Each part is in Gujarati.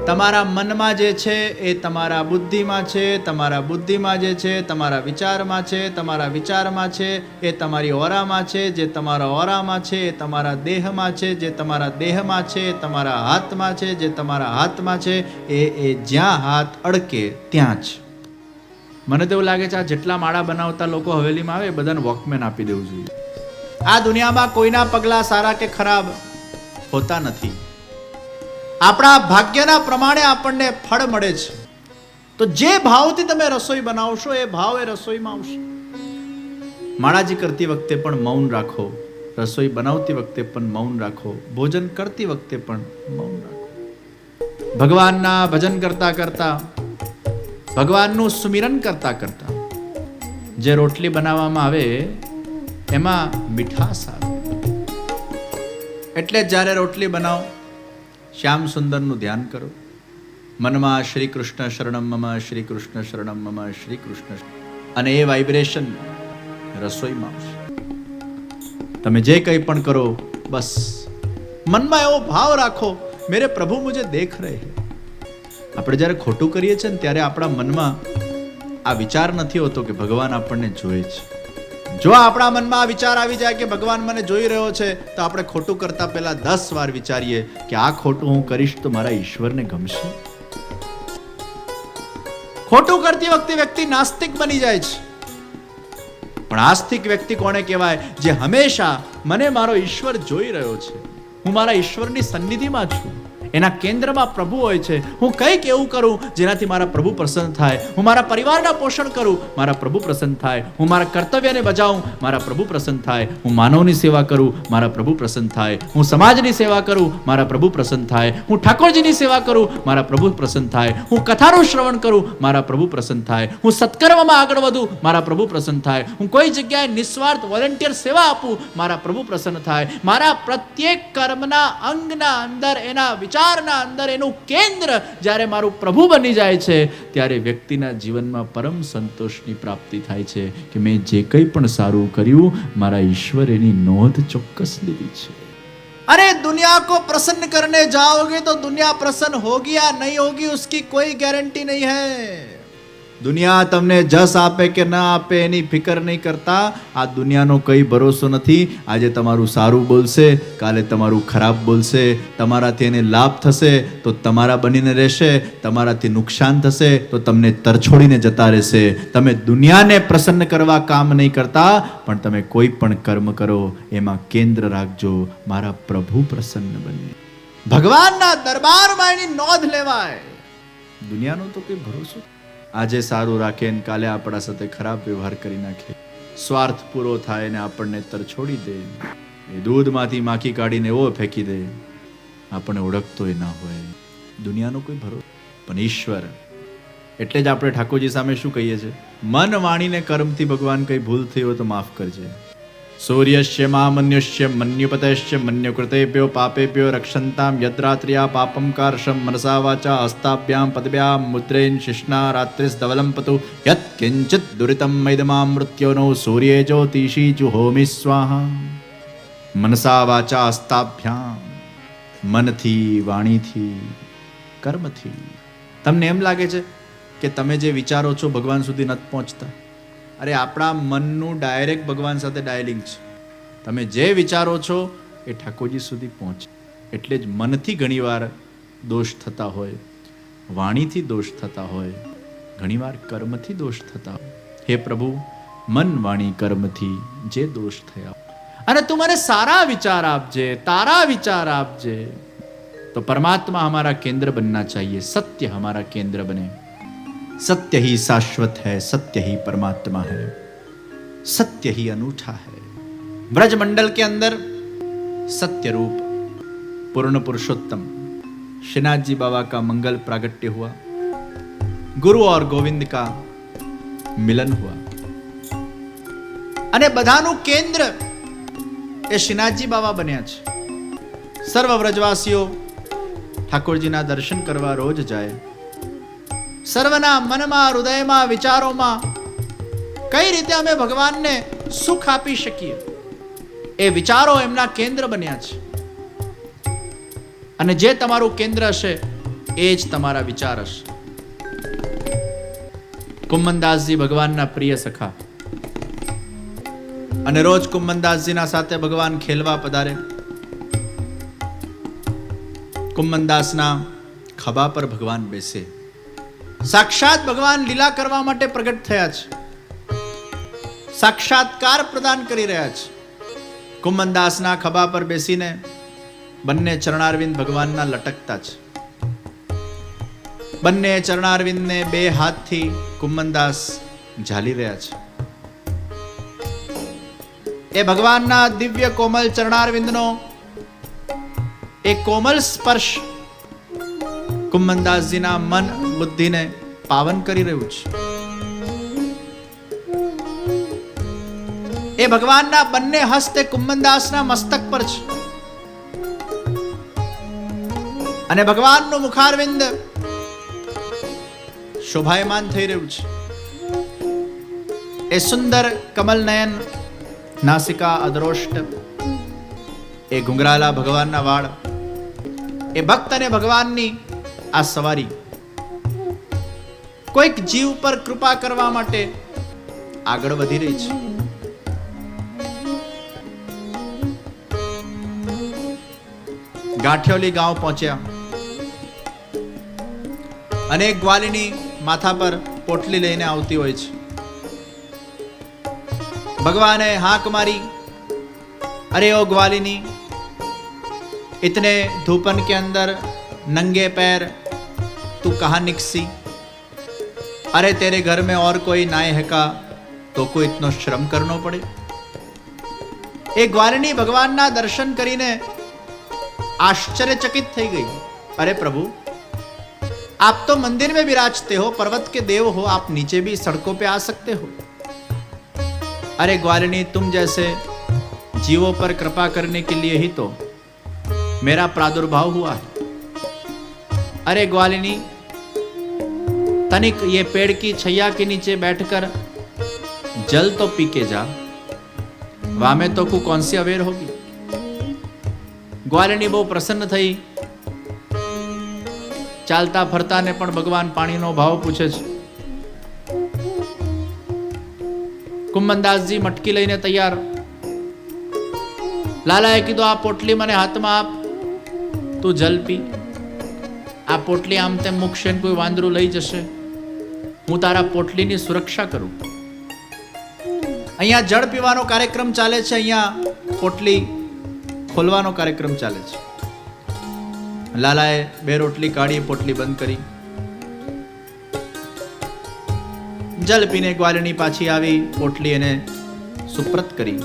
તમારા મનમાં જે છે એ તમારા બુદ્ધિમાં છે, તમારા બુદ્ધિમાં જે છે તમારા વિચારમાં છે, તમારા વિચારમાં છે એ તમારી ઓરામાં છે, જે તમારા ઓરામાં છે એ તમારા દેહમાં છે, જે તમારા દેહમાં છે એ તમારા હાથમાં છે, જે તમારા હાથમાં છે એ જ્યાં હાથ અડકે ત્યાં જ. મને તો એવું લાગે છે આ જેટલા માળા બનાવતા લોકો હવેલીમાં આવે એ બધાને વોકમેન આપી દેવું જોઈએ. આ દુનિયામાં કોઈના પગલા સારા કે ખરાબ હોતા નથી. આપણા ભાગ્યના પ્રમાણે આપણને ફળ મળે છે. તો જે ભાવથી તમે રસોઈ બનાવશો એ ભાવ એ રસોઈમાં આવશે. માળાજી કરતી વખતે પણ મૌન રાખો, રસોઈ બનાવતી વખતે પણ મૌન રાખો, ભોજન કરતી વખતે પણ મૌન રાખો. ભગવાનના ભજન કરતા કરતા, ભગવાનનું સુમિરન કરતા કરતા જે રોટલી બનાવવામાં આવે એમાં મીઠાશ આવે. એટલે જ્યારે રોટલી બનાવો શ્યામ સુંદરનું ધ્યાન કરો. મનમાં શ્રી કૃષ્ણ શરણમ મમ, શ્રી કૃષ્ણ શરણમ મમ, શ્રી કૃષ્ણ, અને એ વાઇબ્રેશન રસોઈમાં આવશે. તમે જે કંઈ પણ કરો બસ મનમાં એવો ભાવ રાખો, મેરે પ્રભુ મુજે દેખ રહે. આપણે જ્યારે ખોટું કરીએ છીએ ને ત્યારે આપણા મનમાં આ વિચાર નથી હોતો કે ભગવાન આપણને જોવે છે. જો આપણા મનમાં આ વિચાર આવી જાય કે ભગવાન મને જોઈ રહ્યો છે તો આપણે ખોટું કરતા પહેલા 10 વાર વિચારીએ કે આ ખોટું હું કરીશ તો મારા ઈશ્વરને ગમશે. ખોટું કરતી વખતે વ્યક્તિ નાસ્તિક બની જાય છે, પણ આસ્તિક વ્યક્તિ કોને કહેવાય? જે હંમેશા મને મારો ઈશ્વર જોઈ રહ્યો છે, હું મારા ઈશ્વરની સન્નિધિમાં છું, એના કેન્દ્રમાં પ્રભુ હોય છે. હું કંઈક એવું કરું જેનાથી મારા પ્રભુ પ્રસન્ન થાય. હું મારા પરિવારના પોષણ કરું, મારા પ્રભુ પ્રસન્ન થાય. હું મારા કર્તવ્યને બજાવું, મારા પ્રભુ પ્રસન્ન થાય. હું માનવની સેવા કરું, મારા પ્રભુ પ્રસન્ન થાય. હું સમાજની સેવા કરું, મારા પ્રભુ પ્રસન્ન થાય. હું ઠાકોરજીની સેવા કરું, મારા પ્રભુ પ્રસન્ન થાય. હું કથાનું શ્રવણ કરું, મારા પ્રભુ પ્રસન્ન થાય. હું સત્કર્મમાં આગળ વધું, મારા પ્રભુ પ્રસન્ન થાય. હું કોઈ જગ્યાએ નિસ્વાર્થ વોલેન્ટિયર સેવા આપું, મારા પ્રભુ પ્રસન્ન થાય. મારા પ્રત્યેક કર્મના અંગના અંદર, એના વિચારના અંદર એનું કેન્દ્ર જ્યારે મારું પ્રભુ બની જાય છે ત્યારે વ્યક્તિના જીવનમાં પરમ સંતોષની પ્રાપ્તિ થાય છે કે મેં જે કંઈ પણ સારું કર્યું મારા ઈશ્વર એની નોંધ ચોક્કસ લીધી છે. અરે દુનિયા को प्रसन्न करने जाओगे तो दुनिया प्रसन्न होगी या नहीं होगी उसकी कोई गारंटी नहीं है. દુનિયા તમને જસ આપે કે ના આપે એની ફિકર નહીં કરતા. આ દુનિયાનો કઈ ભરોસો નથી. આજે તમારું સારું બોલશે, કાલે તમારું ખરાબ બોલશે. તમારાથી એને લાભ થશે તો તમારા બનીને રહેશે, તમારાથી નુકસાન થશે તો તમને તરછોડીને જતા રહેશે. તમે દુનિયાને પ્રસન્ન કરવા કામ નહીં કરતા, પણ તમે કોઈ પણ કર્મ કરો એમાં કેન્દ્ર રાખજો, મારા પ્રભુ પ્રસન્ન બને. ભગવાનના દરબારમાં એની નોંધ લેવાય. દુનિયાનો તો કોઈ ભરોસો. આજે સારું રાખે ને કાલે આપણા સાથે ખરાબ વ્યવહાર કરી નાખે, સ્વાર્થ પૂરો થાય ને આપણને તરછોડી દે, એ દૂધમાંથી માખી કાઢીને એવો ફેંકી દે, આપણને ઓળખતો ના હોય. દુનિયાનો કોઈ ભરોસો પણ ઈશ્વર. એટલે જ આપણે ઠાકોરજી સામે શું કહીએ છીએ? મન વાણીને કર્મથી ભગવાન કઈ ભૂલ થઈ હોય તો માફ કરજે. સૂર્યસ્ય મામન્યુષ્ય મન્યુપતયશ્ચ મન્યુકૃતેભ્યો પાપેભ્યો રક્ષંતામ યદ્રાત્ર્યા પાપમ કાર્ષમ મનસા વાચા હસ્તાભ્યામ પદભ્યામ મુદ્રેન શિષ્ણા રાત્રિસ ધવલમ પતુ યત કિંચિત દુરિતમ મૈદમામ મૃત્યોનો સૂર્યે જ્યોતિષી જુહોમિ સ્વાહા. મનસા વાચા હસ્તાભ્યામ, મનથી, વાણીથી, કર્મથી. તમને એમ લાગે છે કે તમે જે વિચારો છો ભગવાન સુધી નથી પહોંચતા? અરે આપણા મનનું ડાયરેક્ટ ભગવાન સાથે ડાયલિંગ છે. તમે જે વિચારો છો એ ઠાકોરજી સુધી પહોંચે. એટલે જ મનથી ઘણીવાર દોષ થતા હોય, વાણીથી દોષ થતા હોય, ઘણીવાર કર્મથી દોષ થતા હોય. હે પ્રભુ, મન વાણી કર્મથી જે દોષ થયા, અને તું મને સારા વિચાર આપજે, તારા વિચાર આપજે, તો પરમાત્મા हमारा केंद्र बनना चाहिए, सत्य हमारा केंद्र बने. सत्य ही शाश्वत है, सत्य ही परमात्मा है, सत्य ही अनूठा है. ब्रज मंडल के अंदर सत्य रूप पूर्ण पुरुषोत्तम श्रीनाथ जी बाबा का मंगल प्रागट्य हुआ. गुरु और गोविंद का मिलन हुआ, અને બધાનું કેન્દ્ર એ શ્રીનાથજી બાબા બન્યા છે. સર્વ વ્રજવાસીઓ ઠાકોરજીના દર્શન કરવા રોજ જાય. સર્વના મનમાં, હૃદયમાં, વિચારોમાં કઈ રીતે અમે ભગવાનને સુખ આપી શકીએ એ વિચારો એમના કેન્દ્ર બન્યા છે. અને જે તમારું કેન્દ્ર હશે એ જ તમારા વિચાર હશે. કુમ્મનદાસજી ભગવાનના પ્રિય સખા, અને રોજ કુમ્મનદાસજીના સાથે ભગવાન ખેલવા પધારે. કુમ્મનદાસના ખભા પર ભગવાન બેસે. સાક્ષાત ભગવાન લીલા કરવા માટે પ્રગટ થયા છે, સાક્ષાત્કાર પ્રદાન કરી રહ્યા છે. કુમ્મનદાસના ખભા પર બેસીને બંને ચરણારવિંદ ભગવાનના લટકતા છે. બંને ચરણારવિંદને બે હાથથી કુમ્મનદાસ ઝાલી રહ્યા છે. એ ભગવાનના દિવ્ય કોમલ ચરણારવિંદનો એક કોમલ સ્પર્શ કુમ્મનદાસજીના મન બુદ્ધિને પાવન કરી રહ્યું છે. એ ભગવાનના બંને હસ્ત કુમ્મનદાસના મસ્તક પર છે, અને ભગવાનનું મુખારવિંદ શોભાયમાન થઈ રહ્યું છે. એ સુંદર કમલ નયન, નાસિકા અદ્રોષ્ટ, એ ઘુંઘરાલા ભગવાનના વાળ, એ ભક્ત અને ભગવાનની આ સવારી કોઈક જીવ પર કૃપા કરવા માટે આગળ વધી રહી છે. ગાંઠિયોલી ગાંવ પહોંચ્યા અને એક ગ્વાલિની માથા પર પોટલી લઈને આવતી હોય છે. ભગવાને હાક મારી, अरे ओ ग्वालिनी, इतने धूपन के अंदर नंगे पैर तू कहाँ निकसी? अरे तेरे घर में और कोई नाय है का तो को इतना श्रम करना पड़े? एक ग्वालिनी भगवानना दर्शन करीने आश्चर्यचकित થઈ ગઈ. अरे प्रभु, आप तो मंदिर में विराजते हो, पर्वत के देव हो, आप नीचे भी सड़कों पे आ सकते हो. अरे ग्वालिनी, तुम जैसे जीवों पर कृपा करने के लिए ही तो मेरा प्रादुर्भाव हुआ है. अरे ग्वालिनी, तनिक ये पेड़ की छैया के नीचे बैठकर जल तो पी के जा, वहां में तो कौन सी अवेर होगी. ग्वालिनी बहु प्रसन्न थई. चालता फरता ने पण भगवान पानी नो भाव पूछे छे. कुम्मनदास जी मटकी लईने तैयार. लालाए कीधुं आ पोटली मने हाथमां आप, तू जल पी. आ पोटली आम तेम मूकशे ने कोई वांदरू लई जशे, हूँ तारा पोटलीनी सुरक्षा करूं. अहींया जल पीवानो कार्यक्रम चाले छे, अहींया पोटली खोलवानो कार्यक्रम चाले छे. लालाए बे रोटली काढ़ी, पोटली बंद करी. जल पीने ग्वालिनी पाछी आवी, पोटली एने सुप्रत करी.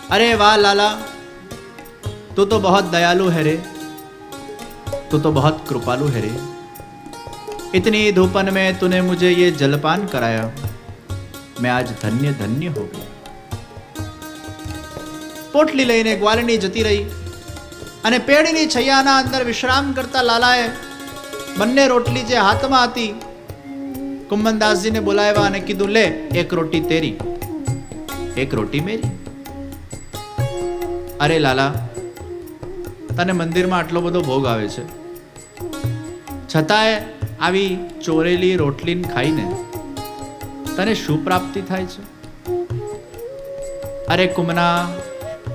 अरे वाह लाला, तू तो बहुत दयालु है रे, तू तो बहुत कृपालु है रे. इतनी धूपन में तूने मुझे ये जलपान कराया, मैं आज धन्य धन्य हो गया. पोटली लईने ग्वालिनी जती रही અને પેડીની છૈયાના અંદર વિશ્રામ કરતા લાલાએ બંને રોટલી જે હાથમાં હતી કુમ્મનદાસજીને બોલાવ્યા અને કીધું, લે, એક રોટી તેરી, એક રોટી મેરી. અરે લાલા, તને મંદિરમાં આટલો બધો ભોગ આવે છે, છતાંય આવી ચોરેલી રોટલીને ખાઈને તને શું પ્રાપ્તિ થાય છે? અરે કુમના,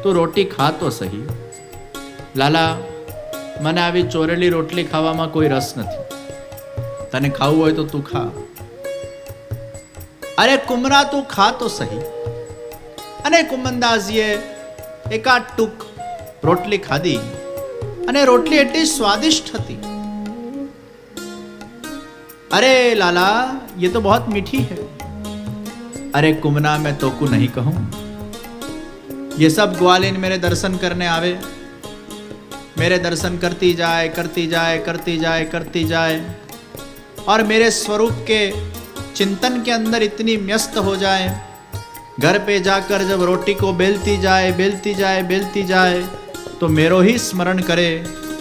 તું રોટી ખા તો સહી. લાલા, મને આવી ચોરેલી રોટલી ખાવામાં કોઈ રસ નથી. તને ખાવું હોય તો તું ખા. અરે કુમરા, તું ખા તો સહી. અને કુમ્મનદાસજીએ એકાદ ટૂંક રોટલી ખાધી અને રોટલી એટલી સ્વાદિષ્ટ હતી. अरे लाला, ये तो बहुत मीठी है. अरे कुमना, मैं तो को नहीं कहूं. ये सब ग्वालिन मेरे दर्शन करने आवे, मेरे दर्शन करती जाए, करती जाए, करती जाए, करती जाए, और मेरे स्वरूप के चिंतन के अंदर इतनी व्यस्त हो जाए, घर पे जाकर जब रोटी को बेलती जाए, बेलती जाए, बेलती जाए, तो मेरो ही स्मरण करे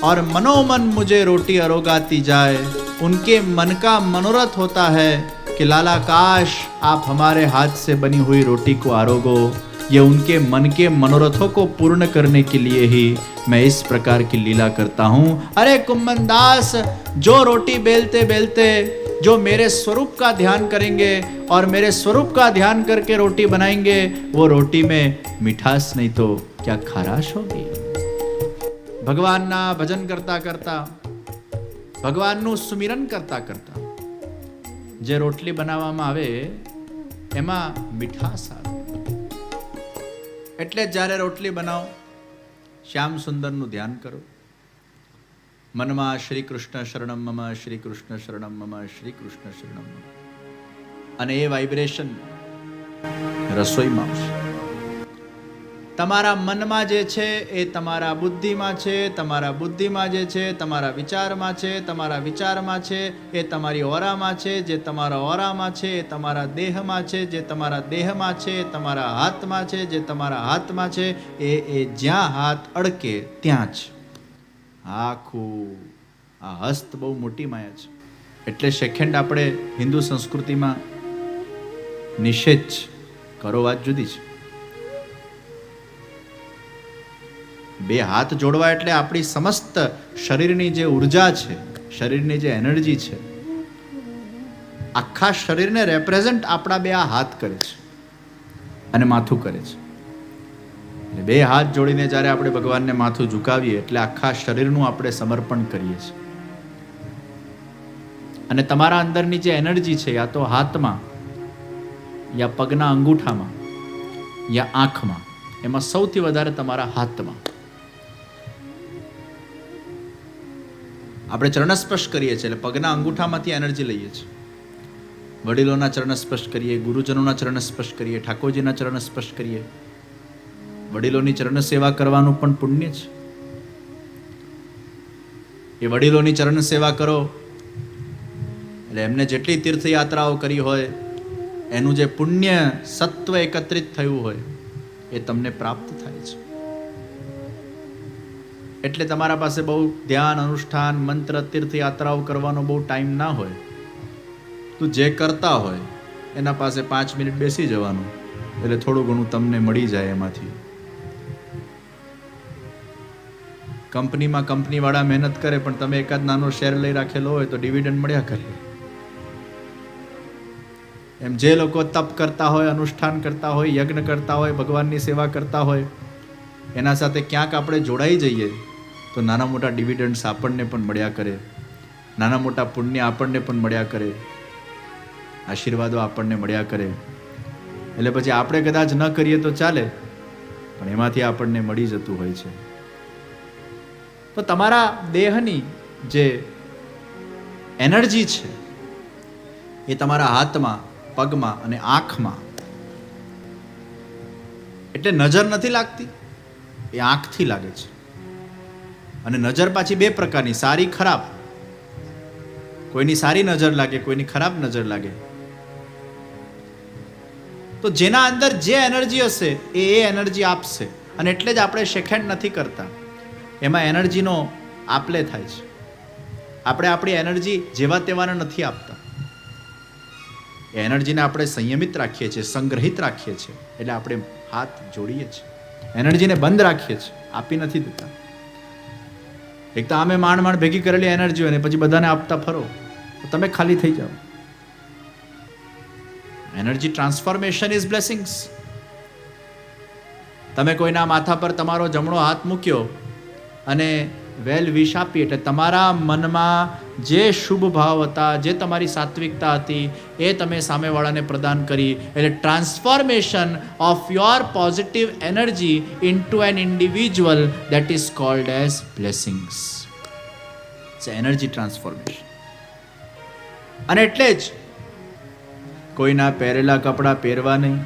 और मनोमन मुझे रोटी अरोगाती जाए. उनके मन का मनोरथ होता है कि लाला, काश आप हमारे हाथ से बनी हुई रोटी को आरोगो, ये उनके मन के मनोरथों को पूर्ण करने के लिए ही मैं इस प्रकार की लीला करता हूं। अरे कुंभन दास, जो रोटी बेलते बेलते जो मेरे स्वरूप का ध्यान करेंगे और मेरे स्वरूप का ध्यान करके रोटी बनाएंगे, वो रोटी में मिठास नहीं तो क्या खाराश होगी। भगवानना भजन करता करता, ભગવાનનું સુમિરન કરતા કરતા જે રોટલી બનાવવામાં આવે એમાં મીઠાશ આવે. એટલે જ્યારે રોટલી બનાવો, શ્યામ સુંદરનું ધ્યાન કરો, મનમાં શ્રી કૃષ્ણ શરણમ મમ, શ્રી કૃષ્ણ શરણમ મમ, શ્રી કૃષ્ણ શરણમ મમ, અને એ વાઇબ્રેશન રસોઈમાં આવશે. તમારા મનમાં જે છે એ તમારા બુદ્ધિમાં છે, તમારા બુદ્ધિમાં જે છે તમારા વિચારમાં છે, તમારા વિચારમાં છે એ તમારી ઓરામાં છે, જે તમારા ઓરામાં છે એ તમારા દેહમાં છે, જે તમારા દેહમાં છે એ તમારા હાથમાં છે, જે તમારા હાથમાં છે એ જ્યાં હાથ અડકે ત્યાં જ આખું આ હસ્ત બહુ મોટી માયા છે. એટલે સેકન્ડ આપણે હિન્દુ સંસ્કૃતિમાં નિષેધ કરો, વાત જુદી છે. બે હાથ જોડવા એટલે આપણી સમસ્ત શરીરની જે ઉર્જા છે, શરીરની જે એનર્જી છે, આખા શરીરને રેપ્રેઝન્ટ આપણા બે આ હાથ કરે છે અને માથું કરે છે. એટલે બે હાથ જોડીને જ્યારે આપણે ભગવાનને માથું ઝુકાવીએ એટલે આખા શરીરનું આપણે સમર્પણ કરીએ છીએ. અને તમારા અંદરની જે એનર્જી છે, યા તો હાથમાં, યા પગના અંગૂઠામાં, યા આંખમાં, એમાં સૌથી વધારે તમારા હાથમાં. આપણે ચરણ સ્પર્શ કરીએ છીએ એટલે પગના અંગૂઠામાંથી એનર્જી લઈએ છીએ. વડીલોના ચરણ સ્પર્શ કરીએ, ગુરુજનોના ચરણ સ્પર્શ કરીએ, ઠાકોરજીના ચરણ સ્પર્શ કરીએ. વડીલોની ચરણ સેવા કરવાનું પણ પુણ્ય છે. એ વડીલોની ચરણ સેવા કરો એટલે એમને જેટલી તીર્થયાત્રાઓ કરી હોય એનું જે પુણ્ય સત્વ એકત્રિત થયું હોય એ તમને પ્રાપ્ત થાય છે. એટલે તમારા પાસે બહુ ધ્યાન, અનુષ્ઠાન, મંત્ર, તીર્થયાત્રાઓ કરવાનો બહુ ટાઈમ ના હોય તો જે કરતા હોય એના પાસે 5 મિનિટ બેસી જવાનું એટલે થોડું ઘણું તમને મળી જાય. એમાંથી કંપનીમાં કંપનીવાળા મહેનત કરે પણ તમે એકાદ નાનો શેર લઈ રાખેલો હોય તો ડિવિડન્ડ મળ્યા કરે. એમ જે લોકો તપ કરતા હોય, અનુષ્ઠાન કરતા હોય, યજ્ઞ કરતા હોય, ભગવાનની સેવા કરતા હોય, એના સાથે ક્યાંક આપણે જોડાઈ જઈએ તો નાના મોટા ડિવિડન્ડ્સ આપણને પણ મળ્યા કરે, નાના મોટા પુણ્ય આપણને પણ મળ્યા કરે, આશીર્વાદો આપણને મળ્યા કરે. એટલે પછી આપણે કદાચ ન કરીએ તો ચાલે પણ એમાંથી આપણને મળી જતું હોય છે. તો તમારા દેહની જે એનર્જી છે એ તમારા હાથમાં, પગમાં અને આંખમાં. એટલે નજર નથી લાગતી, એ આંખથી લાગે છે. અને નજર પાછી બે પ્રકારની, સારી ખરાબ. કોઈની સારી નજર લાગે, કોઈની ખરાબ નજર લાગે. તો જેના અંદર જે એનર્જી હશે એ એનર્જી આપશે. અને એટલે જ આપણે શેખેન્ડ નથી કરતા, એમાં એનર્જીનો આપલે થાય છે. આપણે આપણી એનર્જી જેવા તેવાને નથી આપતા. એ એનર્જીને આપણે સંયમિત રાખીએ છીએ, સંગ્રહિત રાખીએ છીએ. એટલે આપણે હાથ જોડીએ છીએ, એનર્જીને બંધ રાખીએ છીએ, આપી નથી દેતા. એક તો આમે માંડ ભેગી કરેલી એનર્જી હોય ને પછી બધાને આપતા ફરો તો તમે ખાલી થઈ જાઓ. Energy transformation is blessings. તમે કોઈના માથા પર તમારો જમણો હાથ મૂક્યો અને વેલ વિશ આપી એટલે તમારા મનમાં જે શુભ ભાવ હતા, જે તમારી સાત્વિકતા હતી એ તમે સામેવાળાને પ્રદાન કરી. એટલે transformation of your positive energy into an individual that is called as blessings. It's energy transformation. અને એટલે જ કોઈના પહેરેલા કપડાં પહેરવા નહીં,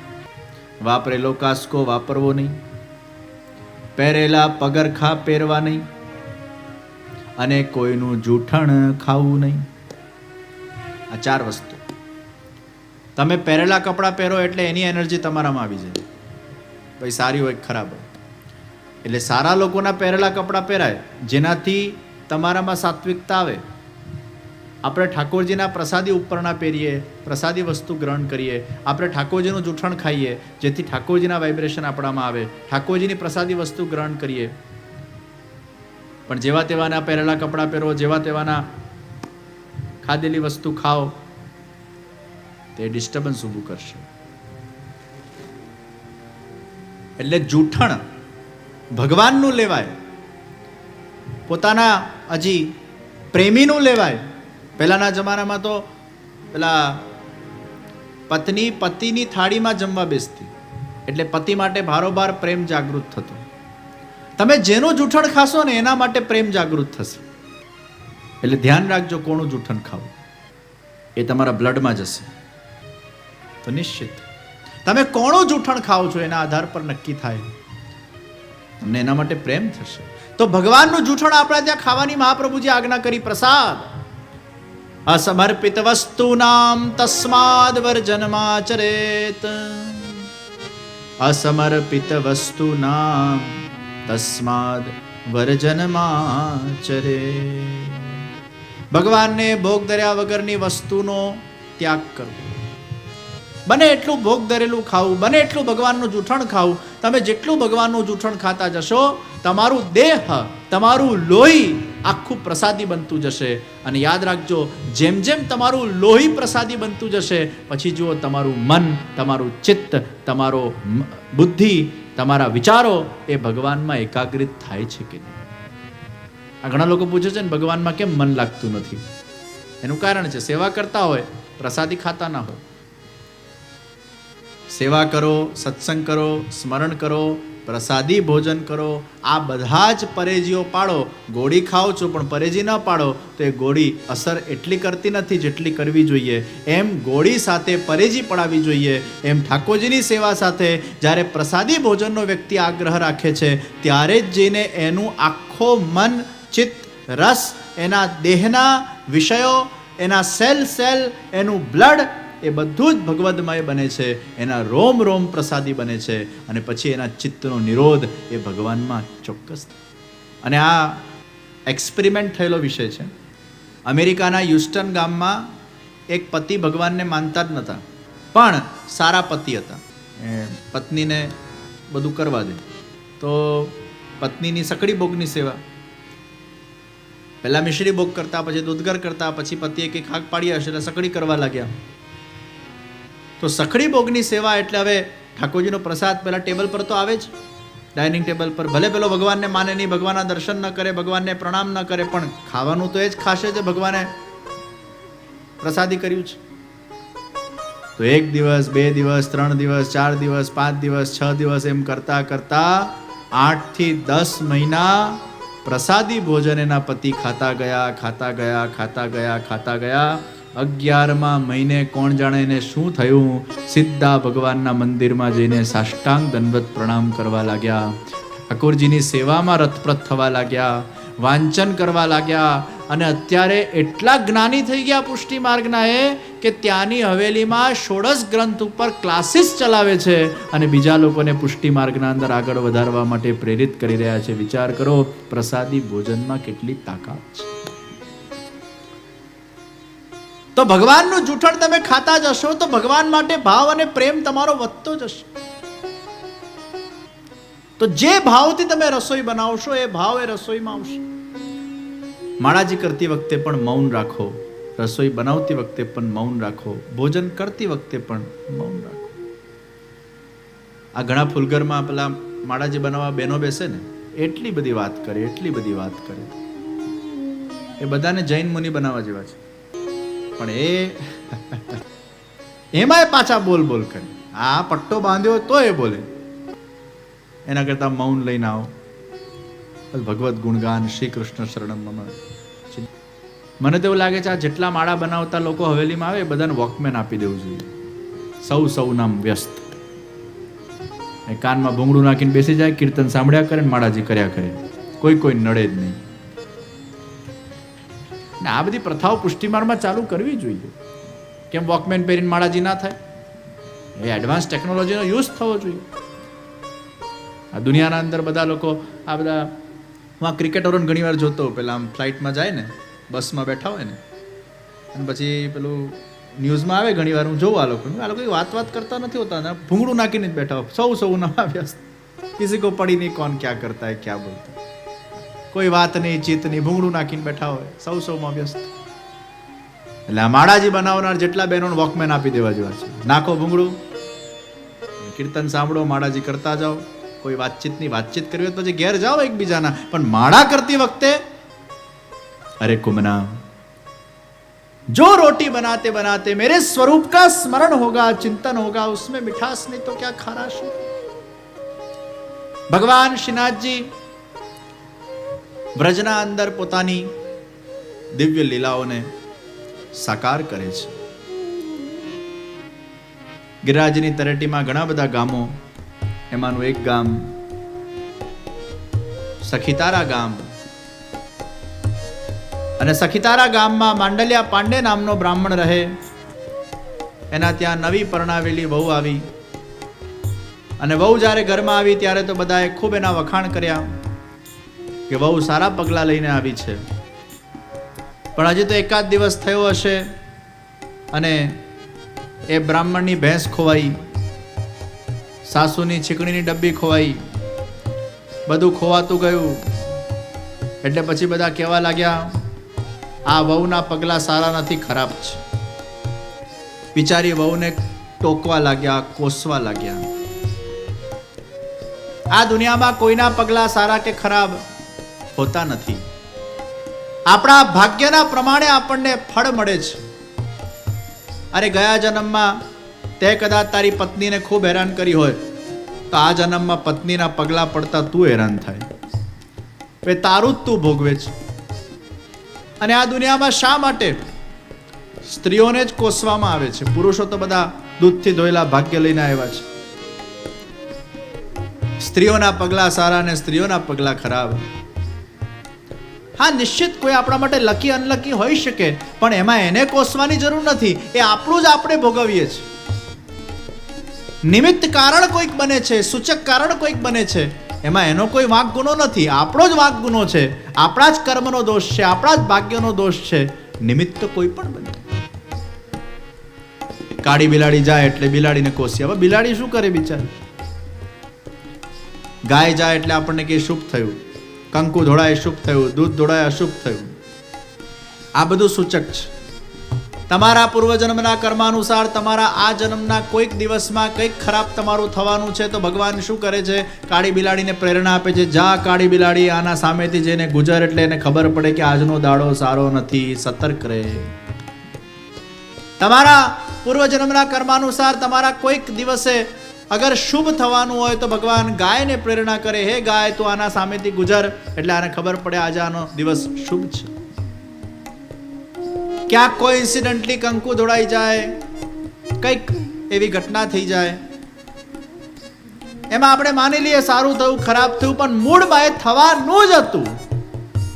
વાપરેલો કાસ્કો વાપરવો નહીં, પહેરેલા પગરખા પહેરવા નહીં, અને કોઈનું જૂઠણ ખાવું નહીં. આ 4 વસ્તુ. તમે પહેરેલા કપડાં પહેરો એટલે એની એનર્જી તમારામાં આવી જાય, ભાઈ સારી હોય ખરાબ હોય. એટલે સારા લોકોના પહેરેલા કપડાં પહેરાય જેનાથી તમારામાં સાત્વિકતા આવે. આપણે ઠાકોરજીના પ્રસાદી ઉપરના પહેરીએ, પ્રસાદી વસ્તુ ગ્રહણ કરીએ, આપણે ઠાકોરજીનું જૂઠણ ખાઈએ જેથી ઠાકોરજીના વાઇબ્રેશન આપણામાં આવે, ઠાકોરજીની પ્રસાદી વસ્તુ ગ્રહણ કરીએ. પણ જેવા તેવાના પહેરેલા કપડાં પહેરો, જેવા તેવાના ખાધેલી વસ્તુ ખાઓ, તે ડિસ્ટર્બન્સ ઊભું કરશે. એટલે જૂઠણ ભગવાનનું લેવાય, પોતાના હજી પ્રેમીનું લેવાય. પહેલાના જમાનામાં તો પેલા પત્ની પતિની થાળીમાં જમવા બેસતી, એટલે પતિ માટે ભારોભાર પ્રેમ જાગૃત થતો. તમે જેનું જૂઠણ ખાશો ને એના માટે પ્રેમ જાગૃત થશે. એટલે ધ્યાન રાખજો, કોનું જૂઠણ ખાવું એ તમારા બ્લડમાં જશે. તો નિશ્ચિત તમે કોનું જૂઠણ ખાઓ છો એના આધાર પર નક્કી થાય, તમને એના માટે પ્રેમ થશે. તો ભગવાનનું જૂઠણ આપણા ત્યાં ખાવાની મહાપ્રભુજી આજ્ઞા કરી. પ્રસાદ અસમર્પિત વસ્તુનામ તસ્માદ વર્જનમાચરેત. અસમર્પિત વસ્તુનામ તસ્માદ વર્જનમાચરે. ભગવાનને ભોગ ધર્યા વગરની વસ્તુનો ત્યાગ કરવો. બને એટલું ભોગ ધરેલું ખાવું, બને એટલું ભગવાનનું જૂઠણ ખાવું. તમે જેટલું ભગવાનનું જૂઠણ ખાતા જશો, તમારું દેહ, તમારું લોહી આખું પ્રસાદી બનતું જશે. અને યાદ રાખજો, જેમ જેમ તમારું લોહી પ્રસાદી બનતું જશે, પછી જુઓ તમારું મન, તમારું ચિત્ત, તમારો બુદ્ધિ, તમારા વિચારો એ ભગવાનમાં એકાગ્રિત થાય છે કે નહીં. આ ઘણા લોકો પૂછે છે ને, ભગવાનમાં કેમ મન લાગતું નથી? એનું કારણ છે, સેવા કરતા હોય, પ્રસાદી ખાતા ના હોય. સેવા કરો, સત્સંગ કરો, સ્મરણ કરો, પ્રસાદી ભોજન કરો, આ બધા જ પરેજીઓ પાડો. ગોળી ખાઓ છો પણ પરેજી ન પાડો તો એ ગોળી અસર એટલી કરતી નથી જેટલી કરવી જોઈએ. એમ ગોળી સાથે પરેજી પડાવી જોઈએ. એમ ઠાકોરજીની સેવા સાથે જ્યારે પ્રસાદી ભોજનનો વ્યક્તિ આગ્રહ રાખે છે, ત્યારે જ જઈને એનું આખો મન, ચિત્ત, રસ, એના દેહના વિષયો, એના સેલ, એનું બ્લડ, એ બધું જ ભગવદમય બને છે. એના રોમ રોમ પ્રસાદી બને છે. અને પછી એના ચિત્તનો નિરોધ એ ભગવાનમાં ચોક્કસ. અને આ એક્સપેરિમેન્ટ થયેલો વિષય છે. અમેરિકાના હ્યુસ્ટન ગામમાં એક પતિ ભગવાનને માનતા જ નહોતા, પણ સારા પતિ હતા. પત્નીને બધું કરવા દે. તો પત્નીની સકડી ભોગની સેવા, પહેલા મિશ્રી ભોગ કરતા, પછી દૂધગર કરતા, પછી પતિએ કંઈક હાક પાડી હશે એટલે સકડી કરવા લાગ્યા. તો સખડી ભોગની સેવા એટલે હવે ઠાકોરજીનો પ્રસાદ પહેલા ટેબલ પર તો આવે જ, ડાઇનિંગ ટેબલ પર. ભલે પેલો ભગવાનને માને નહીં, ભગવાનના દર્શન ન કરે, ભગવાનને પ્રણામ ન કરે, પણ ખાવાનું તો એ જ ખાશે જે ભગવાને પ્રસાદી કર્યું છે. તો 1 દિવસ, 2 દિવસ, 3 દિવસ, 4 દિવસ, 5 દિવસ, 6 દિવસ એમ કરતા કરતા 8 થી 10 મહિના પ્રસાદી ભોજન એના પતિ ખાતા ગયા. 11મા મહિને કોણ જાણે એને શું થયું, સીધા ભગવાનના મંદિરમાં જઈને સાષ્ટાંગ દંડવત પ્રણામ કરવા લાગ્યા. ઠાકોરજીની સેવામાં રતપ્રત થવા લાગ્યા, વાંચન કરવા લાગ્યા. અને અત્યારે એટલા જ્ઞાની થઈ ગયા પુષ્ટિ માર્ગના કે ત્યાંની હવેલીમાં 16 ગ્રંથ ઉપર ક્લાસીસ ચલાવે છે અને બીજા લોકોને પુષ્ટિ માર્ગના અંદર આગળ વધારવા માટે પ્રેરિત કરી રહ્યા છે. વિચાર કરો, પ્રસાદી ભોજનમાં કેટલી તાકાત છે. તો ભગવાનનું જૂઠણ તમે ખાતા જશો તો ભગવાન માટે ભાવ અને પ્રેમ તમારો વધતો જશે. તો જે ભાવથી તમે રસોઈ બનાવશો એ ભાવ એ રસોઈમાં આવશે. માળાજી કરતી વખતે પણ મૌન રાખો, રસોઈ બનાવતી વખતે પણ મૌન રાખો, ભોજન કરતી વખતે પણ મૌન રાખો. આ ઘણા ફૂલઘરમાં પેલા માળાજી બનાવવા બહેનો બેસે ને, એટલી બધી વાત કરે. એ બધાને જૈન મુનિ બનાવવા જેવા છે, પણ એમાંય પાછા બોલ કરે. આ પટ્ટો બાંધ્યો તો એ બોલે. એના કરતા મૌન લઈને આવો, ભગવત ગુણગાન, શ્રી કૃષ્ણ શરણમ મમ. મને તો એવું લાગે છે આ જેટલા માળા બનાવતા લોકો હવેલીમાં આવે એ બધાને વોકમેન આપી દેવું જોઈએ. સૌ નામ વ્યસ્ત, કાનમાં ભૂંગળું નાખીને બેસી જાય, કીર્તન સાંભળ્યા કરે, માળાજી કર્યા કરે, કોઈ નડે જ નહીં. આ બધી પ્રથાઓ પુષ્ટિમાર્ગમાં ચાલુ કરવી જોઈએ. કેમ વોકમેન પહેરીને માળાજી ના થાય? એ એડવાન્સ ટેકનોલોજીનો યુઝ થવો જોઈએ. આ દુનિયાના અંદર બધા લોકો આ બધા, હું આ ક્રિકેટરોને ઘણી વાર જોતો, પેલા આમ ફ્લાઇટમાં જાય ને, બસમાં બેઠા હોય ને, અને પછી પેલું ન્યૂઝમાં આવે ઘણી વાર, હું જોઉં આ લોકો વાત કરતા નથી હોતા ને, ભૂંગળું નાખીને જ બેઠા હોય, સૌ ના વ્યસ્ત, કિસી કો પડી નહીં કોણ ક્યાં કરતા હે ક્યાં બોલતા, કોઈ વાત નહીં ચિત્ત નહીં, ભૂંગળું નાખીને બેઠા હોય, સૌમાં વ્યસ્ત. એટલે આ માળાજી બનાવનાર જેટલા બહેનોને વોકમેન આપી દેવા જેવા છે. નાખો ભૂંગળું, કીર્તન સાંભળો, માળાજી કરતા જાઓ. કોઈ વાતચીત કરવી હોય પછી ઘેર જાઓ એકબીજાના, પણ માળા કરતી વખતે અરે કુમના, जो रोटी बनाते बनाते मेरे स्वरूप का स्मरण होगा, चिंतन होगा, उसमें मिठास नहीं तो क्या खाराश हो. भगवान श्रीनाथजी વ્રજના અંદર પોતાની દિવ્ય લીલાઓને સાકાર કરે છે. ગિરિરાજની તળેટીમાં ઘણા બધા ગામો, એમાંનું એક ગામ સખીતારા ગામ, અને સખીતારા ગામમાં માંડલિયા પાંડે નામનો બ્રાહ્મણ રહે. એના ત્યાં નવી પરણાવેલી વહુ આવી, અને વહુ જ્યારે ઘરમાં આવી ત્યારે તો બધાએ ખૂબ એના વખાણ કર્યા કે વહુ સારા પગલાં લઈને આવી છે. પણ હજી તો એકાદ દિવસ થયો હશે અને એ બ્રાહ્મણની ભેંસ ખોવાઈ, સાસુની છીકણીની ડબ્બી ખોવાઈ, બધું ખોવાતું ગયું. એટલે પછી બધા કહેવા લાગ્યા, આ વહુના પગલાં સારા નથી, ખરાબ છે. બિચારી વહુને ટોકવા લાગ્યા, કોસવા લાગ્યા. આ દુનિયામાં કોઈના પગલાં સારા કે ખરાબ હોતા નથી. આપણા ભાગ્યના પ્રમાણે આપણને ફળ મળે છે. અરે ગયા જન્મમાં તે કદાચ તારી પત્નીને ખૂબ હેરાન કરી હોય, તો આ જન્મમાં પત્નીના પગલાં પડતા તું હેરાન થાય, એ તારું જ તું ભોગવે છે. અને આ દુનિયામાં શા માટે સ્ત્રીઓને જ કોસવામાં આવે છે? પુરુષો તો બધા દૂધથી ધોયેલા ભાગ્ય લઈને આવ્યા છે. સ્ત્રીઓના પગલા સારા અને સ્ત્રીઓના પગલા ખરાબ. હા, નિશ્ચિત કોઈ આપણા માટે લકી અનલકી હોઈ શકે, પણ એમાં એને કોસવાની જરૂર નથી. એ આપણું જ આપણે ભોગવીએ છીએ. નિમિત્ત કારણ કોઈક બને છે, સૂચક કારણ કોઈક બને છે, એમાં એનો કોઈ વાંક ગુનો નથી, આપણો જ વાંક ગુનો છે. આપણા જ કર્મનો દોષ છે, આપણા જ ભાગ્યનો દોષ છે. નિમિત્ત કોઈ પણ બને. કાળી બિલાડી જાય એટલે બિલાડીને કોસી. હવે બિલાડી શું કરે બિચારી? ગાય જાય એટલે આપણને કે શુભ થયું, કંકુ ધોળાય શુભ થયું, દૂધ ધોળાય અશુભ થયું. આ બધું સૂચક છે. તમારા પૂર્વજન્મના કર્માનુસાર તમારા આ જન્મના કોઈક દિવસમાં કંઈક ખરાબ તમારું થવાનું છે, તો ભગવાન શું કરે છે? કાળી બિલાડીને પ્રેરણા આપે છે, જા કાળી બિલાડી, આના સામેથી જઈને ગુજર, એટલે એને ખબર પડે કે આજનો દાડો સારો નથી, સતર્ક રહે. તમારા પૂર્વજન્મના કર્માનુસાર તમારા કોઈક દિવસે અગર શુભ થવાનું હોય, તો ભગવાન ગાયને પ્રેરણા કરે, હે ગાય, તું આના સામેથી ગુજર, એટલે આને ખબર પડે આજે આનો દિવસ શુભ છે. ક્યાંક કોઈ ઇન્સિડન્ટલી કંકુ ધોળાઈ જાય, કંઈક એવી ઘટના થઈ જાય, એમાં આપણે માની લઈએ સારું થયું, ખરાબ થયું, પણ મૂળમાં એ થવાનું જ હતું.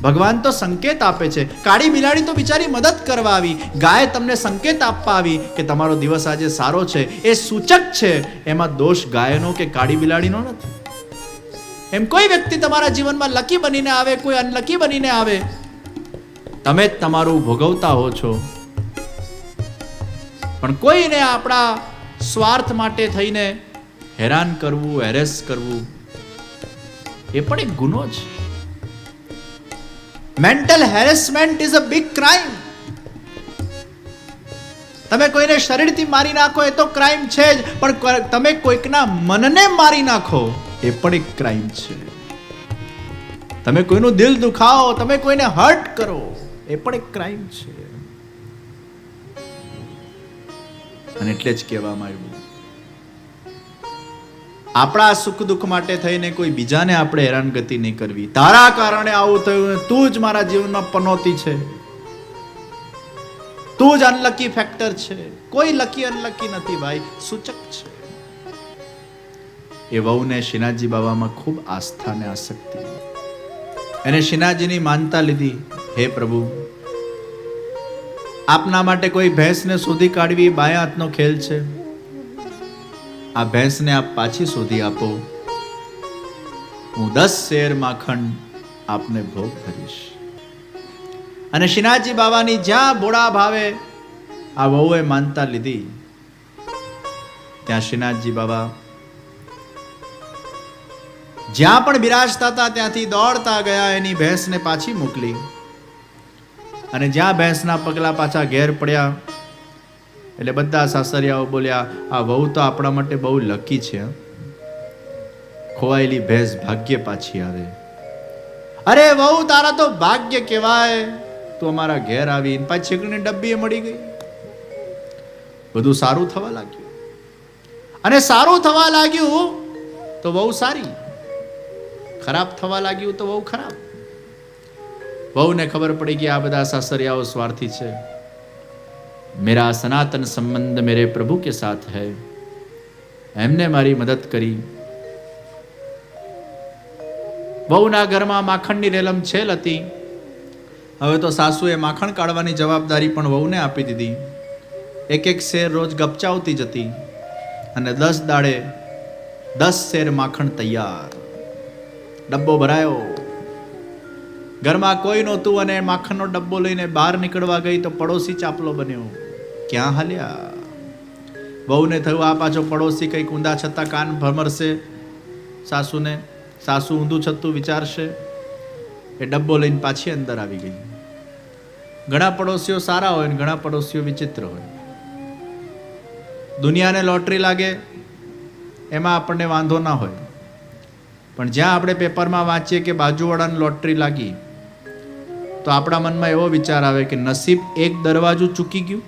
ભગવાન તો સંકેત આપે છે. કાળી બિલાડી તો બિચારી મદદ કરવા આવી, ગાય તમને સંકેત આપવા આવી કે તમારો દિવસ આજે સારો છે. એ સૂચક છે, એમાં દોષ ગાયનો કે કાળી બિલાડીનો નથી. એમ કોઈ વ્યક્તિ તમારા જીવનમાં લકી બનીને આવે, કોઈ અનલકી બનીને આવે, તમે જ તમારું ભોગવતા હો છો. પણ કોઈને આપણા સ્વાર્થ માટે થઈને હેરાન કરવું, હેરેસ કરવું, એ પણ એક ગુનો છે. Mental harassment is a big crime. તમે કોઈને શરીરથી મારી નાખો એ તો ક્રાઇમ છે જ, પણ તમે કોઈકના મનને મારી નાખો એ પણ એક ક્રાઇમ છે. તમે કોઈનું દિલ દુખાવો, તમે કોઈને હર્ટ કરો, એ પણ એક ક્રાઇમ છે. અને એટલે જ કહેવામાં આવ્યું, આપણા સુખ દુઃખ માટે થઈને કોઈ બીજાને આપણે હેરાનગતિ નહીં કરવી. તારા કારણે આવું થયું, તું જ મારા જીવનમાં પનોતી છે, તું જ અનલકી ફેક્ટર છે. કોઈ લકી અનલકી નથી ભાઈ, સૂચક છે. એ વહુને શ્રીનાથજી બાબામાં ખૂબ આસ્થા અને આસક્તિ. એને શ્રીનાથજીની માનતા લીધી, હે પ્રભુ, આપના માટે કોઈ ભેંસને શોધી કાઢવી બાયા હાથનો ખેલ છે. આ ભેંસને આપ પાછી શોધી આપો, હું 10 શેર માખણ આપને ભોગ કરીશ. અને શ્રીનાથજી બાબાની જ્યાં બોડા ભાવે આ વહુએ માનતા લીધી. ત્યાં શ્રીનાથજી બાબા જ્યાં પણ બિરાજતા હતા ત્યાંથી દોડતા ગયા, એની ભેંસને પાછી મોકલી. અને જ્યાં ભેંસના પગલા પાછા ઘેર પડ્યા એટલે બધા સાસરિયાઓ બોલ્યા, આ વહુ તો આપણા માટે બહુ લકી છે. ખોવાયેલી ભેંસ ભાગ્ય પાછી આવે. અરે વહુ, તારા તો ભાગ્ય કહેવાય, તું અમારા ઘેર આવી. પાછી છીકડીની ડબ્બી મળી ગઈ. બધું સારું થવા લાગ્યું. અને સારું થવા લાગ્યું તો વહુ સારી, ખરાબ થવા લાગ્યું તો વહુ ખરાબ. વહુને ખબર પડી ગઈ આ બધા સાસરિયાઓ સ્વાર્થી છે. મેરા સનાતન સંબંધ મેરે પ્રભુ કે સાથ હૈ. એમને મારી મદદ કરી. વહુના ઘરમાં માખણની રેલમ છેલ હતી. હવે તો સાસુએ માખણ કાઢવાની જવાબદારી પણ વહુને આપી દીધી. એક એક શેર રોજ ગપચાવતી જતી અને 10 દાડે 10 શેર માખણ તૈયાર. ડબ્બો ભરાયો. ઘરમાં કોઈ નહોતું અને માખણનો ડબ્બો લઈને બહાર નીકળવા ગઈ તો પડોશી ચાપલો બન્યો. ક્યાં હાલ્યા? વહુને થયું આ પાછો પડોશી કંઈક ઊંધા છતાં કાન ભમરશે સાસુને. સાસુ ઊંધું છતું વિચારશે. એ ડબ્બો લઈને પાછી અંદર આવી ગઈ. ઘણા પડોશીઓ સારા હોય ને ઘણા પડોશીઓ વિચિત્ર હોય. દુનિયાને લોટરી લાગે એમાં આપણને વાંધો ના હોય, પણ જ્યાં આપણે પેપરમાં વાંચીએ કે બાજુવાળાને લોટરી લાગી તો આપણા મનમાં એવો વિચાર આવે કે નસીબ એક દરવાજું ચૂકી ગયું.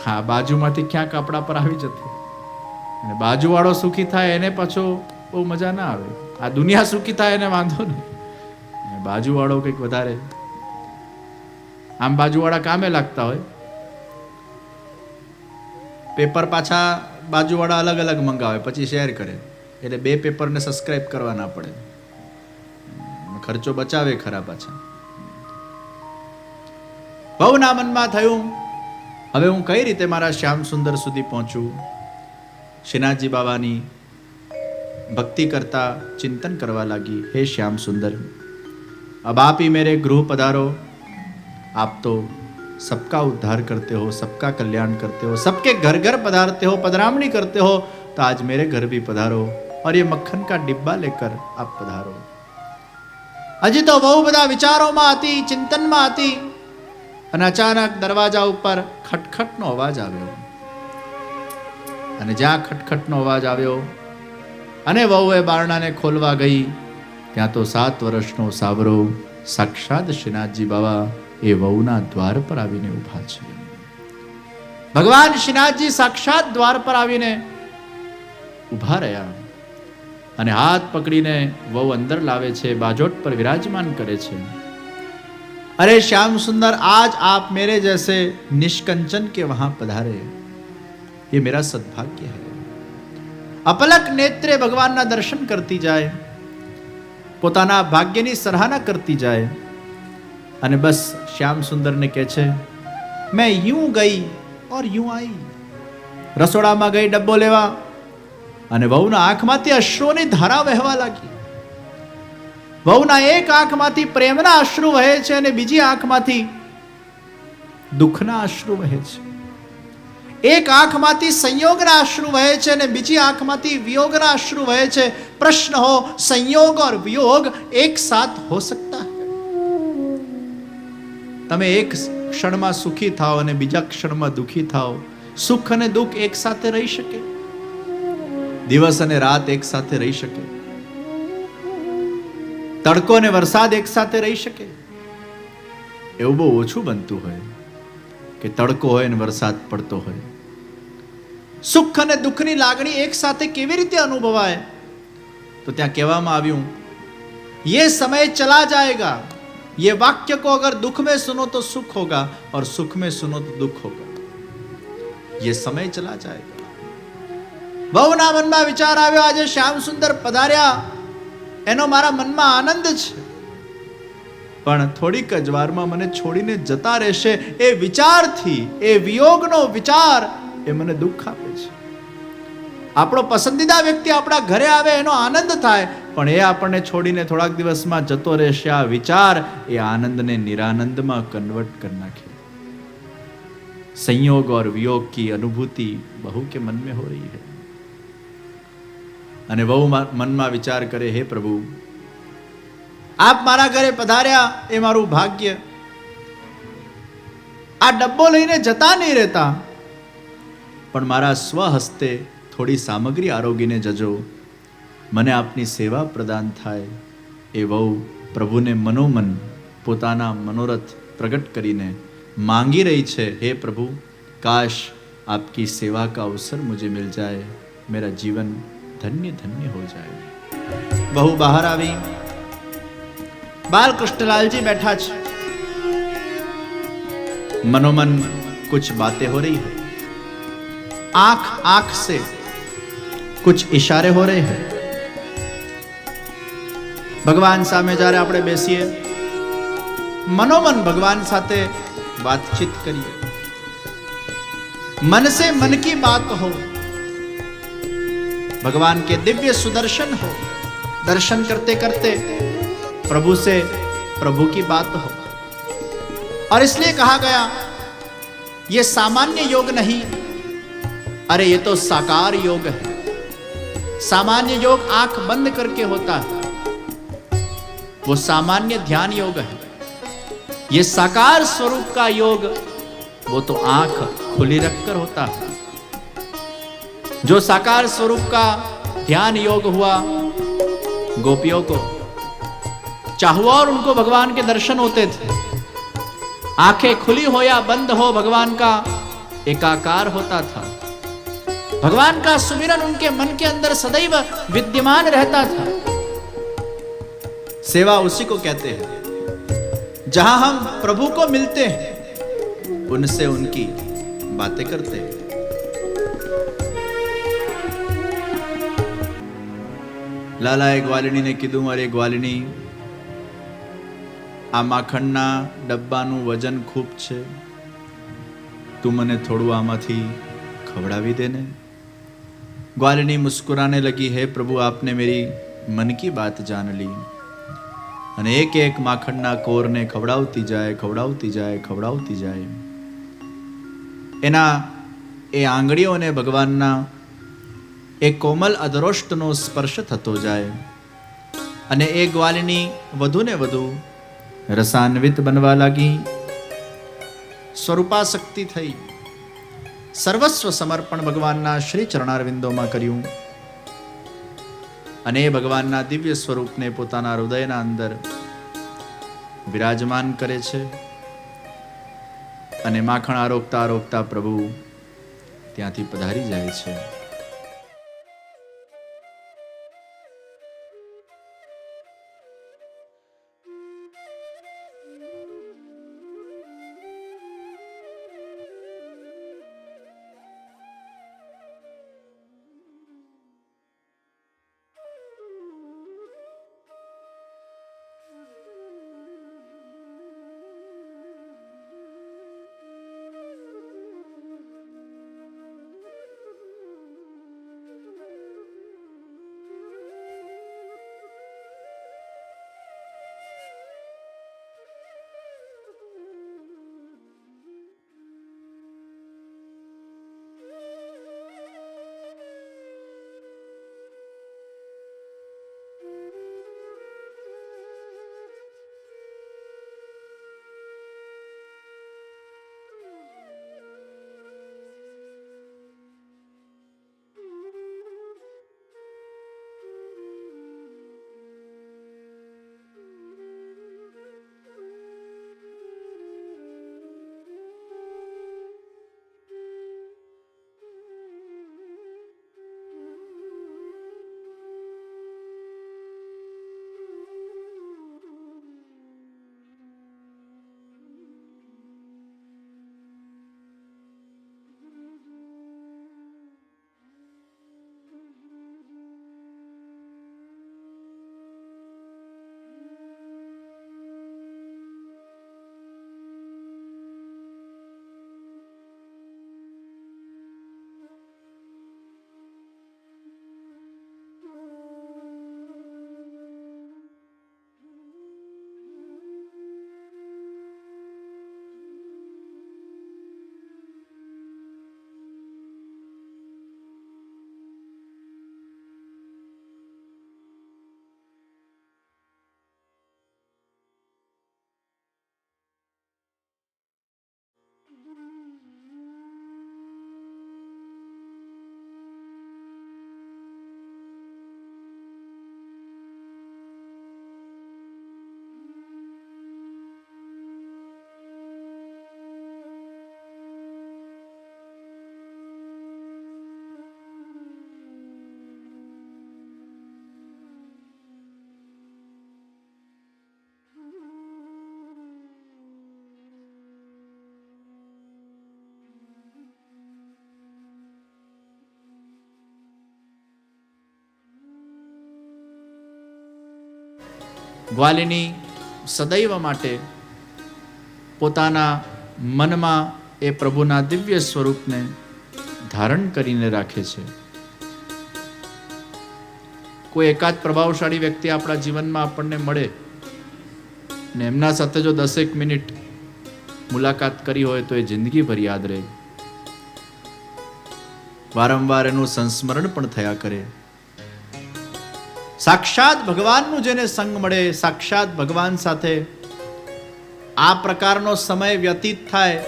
હા, બાજુમાંથી ક્યાંક આપણા પર આવી જતી. અને બાજુવાળો સુખી થાય એને પાછો બહુ મજા ના આવે. આ દુનિયા સુખી થાય એને વાંધો નહીં, બાજુવાળો કંઈક વધારે. આમ બાજુવાળા કામે લાગતા હોય, પેપર પાછા બાજુવાળા અલગ અલગ મંગાવે પછી શેર કરે એટલે 2 પેપરને સબસ્ક્રાઇબ કરવા ના પડે. ખર્ચો બચાવે ખરા પાછા. બહુના મનમાં થયું હવે હું કઈ રીતે મારા શ્યામ સુંદર સુધી પહોંચું. શ્રીનાથજી બાબાની ભક્તિ કરતા ચિંતન કરવા લાગી. હે શ્યામ સુંદર, अब आप ही मेरे गृह पधारो. आप तो सबका उद्धार करते हो, सबका कल्याण करते हो, सबके घर घर पधारते हो, पधरामणी करते हो, तो आज मेरे घर भी पधारो और ये मक्खन का डिब्बा लेकर आप पधारो. હજી તો બહુ બધા વિચારોમાં હતી, ચિંતનમાં હતી અને અચાનક દરવાજા ઉપર ખટખટનો અવાજ આવ્યો. અને જ્યાં ખટખટનો અવાજ આવ્યો અને વહુએ બારણાને ખોલવા ગઈ ત્યાં તો 7 વર્ષનો સાવરો સાક્ષાત શ્રીનાથજી બાબા એ વહુના દ્વાર પર આવીને ઊભા છે. ભગવાન શ્રીનાથજી સાક્ષાત દ્વાર પર આવીને ઊભા રહ્યા અને હાથ પકડીને વહુ અંદર લાવે છે, બાજોટ પર વિરાજમાન કરે છે. અરે श्याम सुंदर, आज आप मेरे जैसे निष्कंचन के वहां पधारे, ये मेरा सद्भाग्य है. अपलक नेत्रे भगवानના દર્શન કરતી જાય, પોતાના ભાગ્યની સરાહના કરતી જાય અને બસ શ્યામ સુંદરને કહે છે મેં यूं गई और यूं आई. રસોડામાં ગઈ ડબ્બો લેવા અને વહુના આંખમાંથી અશ્રુની ધારા વહેવા લાગી. વહુના એક આંખમાંથી પ્રેમના અશ્રુ વહે છે અને બીજી આંખમાંથી દુઃખના અશ્રુ વહે છે. એક આંખમાંથી સંયોગના અશ્રુ વહે છે અને બીજી આંખમાંથી વિયોગના અશ્રુ વહે છે. प्रश्न हो, संयोग और वियोग एक साथ हो सकता है? તમે એક ક્ષણમાં સુખી થાઓ અને બીજા ક્ષણમાં દુઃખી થાઓ. સુખ અને દુઃખ એક સાથે રહી શકે? દિવસ અને રાત એક સાથે રહી શકે? તડકો અને વરસાદ એક સાથે રહી શકે? એવું બહુ ઓછું બનતું હોય કે તડકો હોય અને વરસાદ પડતો હોય. સુખ અને દુઃખની લાગણી એક સાથે કેવી રીતે અનુભવાય? तो ત્યાં કહેવામાં આવ્યું ये समय चला जाएगा. ये वाक्य को अगर दुख में सुनो तो सुख होगा और सुख में सुनो तो दुख होगा. ये समय चला जाएगा. બહુના મનમાં વિચાર આવ્યો આજે શ્યામ સુંદર પધાર્યા એનો મારા મનમાં આનંદ છે, પણ થોડીક જ વારમાં મને છોડીને જતા રહેશે એ વિચારથી, એ વિયોગનો વિચાર એ મને દુઃખ આપે છે. આપણો પસંદીદા વ્યક્તિ આપણા ઘરે આવે એનો આનંદ થાય, પણ એ આપણને છોડીને થોડાક દિવસમાં જતો રહેશે. આ વિચાર એ આનંદને નિરાનંદમાં કન્વર્ટ કરી નાખે. संयोग और वियोग की अनुभूति बहू के मन में हो रही है। અને બહુ મનમાં વિચાર કરે, હે પ્રભુ, આપ મારા ઘરે પધાર્યા એ મારું ભાગ્ય. આ ડબ્બો લઈને જતા નહીં રહેતા, પણ મારા સ્વહસ્તે થોડી સામગ્રી આરોગીને જજો, મને આપની સેવા પ્રદાન થાય. એ વહુ પ્રભુને મનોમન પોતાના મનોરથ પ્રગટ કરીને માંગી रही છે, हे प्रभु, काश आपकी सेवा का अवसर मुझे मिल जाए, मेरा जीवन धन्य धन्य हो जाए. बहू बाहर આવી, बाल कृष्णलाल जी बैठा છે, मनोमन कुछ बातें हो रही है, आंख आंख से कुछ इशारे हो रहे हैं. भगवान सामे જ્યારે આપણે બેસીએ, मनोमन भगवान साथे बातचीत करिए, मन से मन की बात हो, भगवान के दिव्य सुदर्शन हो, दर्शन करते करते प्रभु से प्रभु की बात हो. और इसलिए कहा गया ये सामान्य योग नहीं, अरे ये तो साकार योग है. सामान्य योग आंख बंद करके होता है, वो सामान्य ध्यान योग है. ये साकार स्वरूप का योग वो तो आंख खुली रखकर होता है. जो साकार स्वरूप का ध्यान योग हुआ, गोपियों को चाहुआ और उनको भगवान के दर्शन होते थे. आंखें खुली हो या बंद हो, भगवान का एकाकार होता था. भगवान का सुमिरन उनके मन के अंदर सदैव विद्यमान रहता था. सेवा उसी को कहते हैं जहां हम प्रभु को मिलते हैं, उनसे उनकी बातें करते हैं. લાલાએ ગ્વાલિનીને કીધું, અરે ગ્વાલિની, આ માખણના ડબ્બાનું વજન ખૂબ છે, તું મને થોડું આમાંથી ખવડાવી દે ને. ग्वालिनी मुस्कुराने लगी, है प्रभु, आपने मेरी मन की बात जान ली. અને એક એક માખણના કોરને ખવડાવતી જાય, ખવડાવતી જાય, ખવડાવતી જાય. એના એ આંગળીઓને ભગવાનના એ કોમલ અધરોષ્ટનો સ્પર્શ થતો જાય અને એ ગ્વાલિની વધુ ને વધુ રસાન્વિત બનવા લાગી, સ્વરૂપાસક્તિ થઈ. સર્વસ્વ સમર્પણ ભગવાનના શ્રી ચરણારવિંદોમાં કર્યું અને એ ભગવાનના દિવ્ય સ્વરૂપને પોતાના હૃદયના અંદર વિરાજમાન કરે છે. અને માખણ આરોગતા આરોગતા પ્રભુ ત્યાંથી પધારી જાય છે. ગ્વાલિની સદૈવ માટે પોતાના મનમાં એ પ્રભુના દિવ્ય સ્વરૂપને ધારણ કરીને રાખે છે. કોઈ એકાદ પ્રભાવશાળી વ્યક્તિ આપણા જીવનમાં આપણને મળે ને એમના સાથે જો 10 મિનિટ મુલાકાત કરી હોય તો એ જિંદગીભર યાદ રહે. વારંવાર એનું સંસ્મરણ પણ થયા કરે. સાક્ષાત ભગવાનનું જેને સંગ મળે, સાક્ષાત ભગવાન સાથે આ પ્રકારનો સમય વ્યતીત થાય,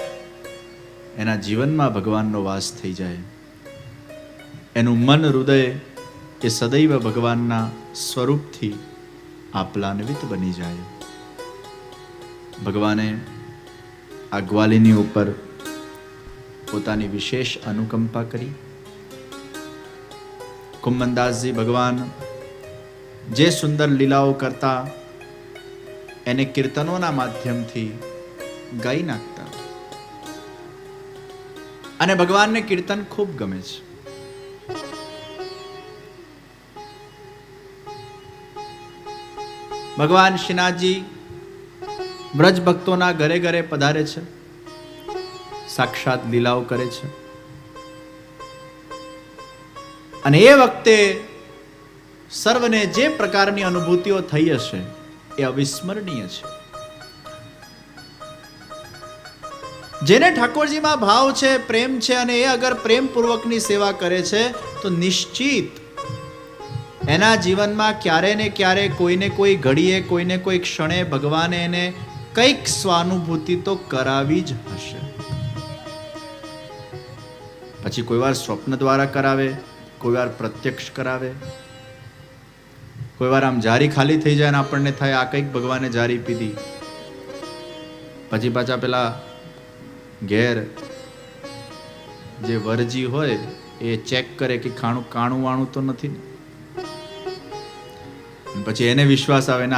એના જીવનમાં ભગવાનનો વાસ થઈ જાય. એનું મન હૃદય એ સદૈવ ભગવાનના સ્વરૂપથી આપ્લાન્વિત બની જાય. ભગવાને આ ગ્વાલિની ઉપર પોતાની વિશેષ અનુકંપા કરી. કુંભનદાસજી ભગવાન જે સુંદર લીલાઓ કરતા એને કીર્તનોના માધ્યમથી ગાઈ નાખતા. અને ભગવાનને કીર્તન ખૂબ ગમે છે. ભગવાન શ્રીનાથજી બ્રજ ભક્તોના ઘરે ઘરે પધારે છે, સાક્ષાત લીલાઓ કરે છે. અને એ વખતે સર્વને જે પ્રકારની અનુભૂતિઓ થઈ હશે એ અવિસ્મરણીય છે. જેને ઠાકોરજીમાં ભાવ છે, પ્રેમ છે, અને એ અગર પ્રેમપૂર્વકની સેવા કરે છે તો નિશ્ચિત એના જીવનમાં ક્યારે ને ક્યારે કોઈને કોઈ ઘડીએ, કોઈને કોઈ ક્ષણે ભગવાને એને કંઈક સ્વાનુભૂતિ તો કરાવી જ હશે. પછી કોઈ વાર સ્વપ્ન દ્વારા કરાવે, કોઈ વાર પ્રત્યક્ષ કરાવે, કોઈ વાર આમ જારી ખાલી થઈ જાય ને આપણને થાય આ કંઈક ભગવાને જારી પીધી. પછી પાછા પેલા ઘેર જે વરજી હોય એ ચેક કરે કે કાણું વાણું તો નથી ને. પછી એને વિશ્વાસ આવે ને